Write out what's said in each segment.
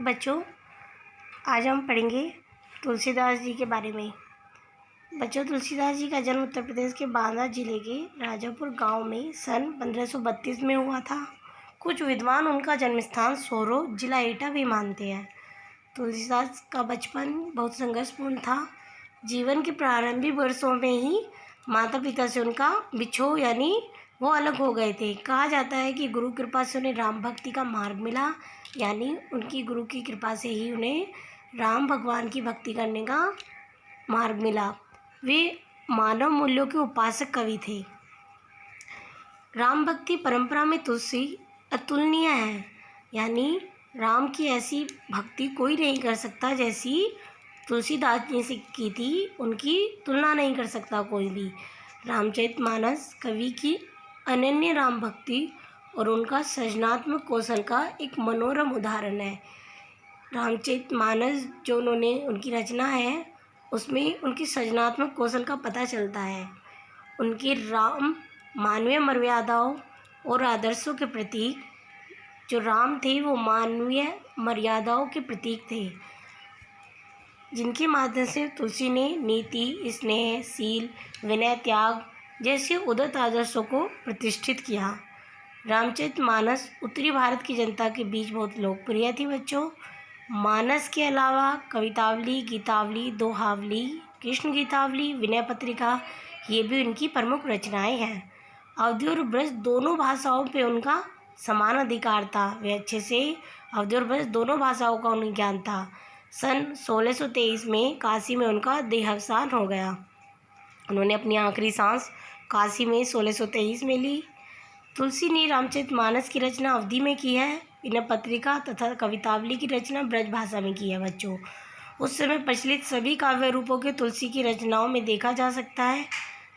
बच्चों, आज हम पढ़ेंगे तुलसीदास जी के बारे में। बच्चों, तुलसीदास जी का जन्म उत्तर प्रदेश के बांदा जिले के राजापुर गांव में सन 1532 में हुआ था। कुछ विद्वान उनका जन्मस्थान सोरो जिला एटा भी मानते हैं। तुलसीदास का बचपन बहुत संघर्षपूर्ण था। जीवन के प्रारंभिक वर्षों में ही माता पिता से उनका बिछोह यानी वो अलग हो गए थे। कहा जाता है कि गुरु कृपा से उन्हें राम भक्ति का मार्ग मिला, यानी उनकी गुरु की कृपा से ही उन्हें राम भगवान की भक्ति करने का मार्ग मिला। वे मानव मूल्यों के उपासक कवि थे। राम भक्ति परंपरा में तुलसी अतुलनीय है, यानी राम की ऐसी भक्ति कोई नहीं कर सकता जैसी तुलसीदास जी से की थी, उनकी तुलना नहीं कर सकता कोई भी। रामचरितमानस कवि की अनन्य राम भक्ति और उनका सृजनात्मक कौशल का एक मनोरम उदाहरण है। रामचरितमानस जो उनकी रचना है, उसमें उनकी सृजनात्मक कौशल का पता चलता है। उनके राम मानवीय मर्यादाओं और आदर्शों के प्रतीक, जो राम थे वो मानवीय मर्यादाओं के प्रतीक थे, जिनके माध्यम से तुलसी ने नीति, स्नेह, शील, विनय, त्याग जैसे उदात्त आदर्शों को प्रतिष्ठित किया। रामचरितमानस उत्तरी भारत की जनता के बीच बहुत लोकप्रिय थी। बच्चों, मानस के अलावा कवितावली, गीतावली, दोहावली, कृष्ण गीतावली, विनय पत्रिका, ये भी उनकी प्रमुख रचनाएं हैं। अवधी और ब्रज दोनों भाषाओं पे उनका समान अधिकार था। वे अच्छे से अवधी और ब्रज दोनों भाषाओं का उन्हें ज्ञान था। सन 1623 में काशी में उनका देहावसान हो गया। उन्होंने अपनी आखिरी सांस काशी में 1623 में ली। तुलसी ने रामचरितमानस की रचना अवधी में की है। विनय पत्रिका तथा कवितावली की रचना ब्रज भाषा में की है। बच्चों, उस समय प्रचलित सभी काव्य रूपों के तुलसी की रचनाओं में देखा जा सकता है।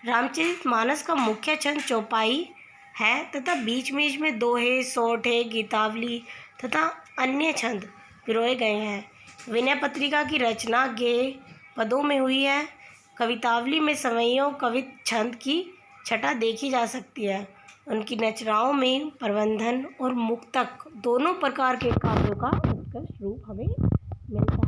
रामचरितमानस का मुख्य छंद चौपाई है तथा बीच बीच में दोहे, सोठे, गीतावली तथा अन्य छंद पिरोए गए हैं। विनय पत्रिका की रचना गेय पदों में हुई है। कवितावली में सवैयों कवित छंद की छटा देखी जा सकती है। उनकी रचनाओं में प्रबंधन और मुक्तक दोनों प्रकार के काव्यों का उत्कृष्ट रूप हमें मिलता है।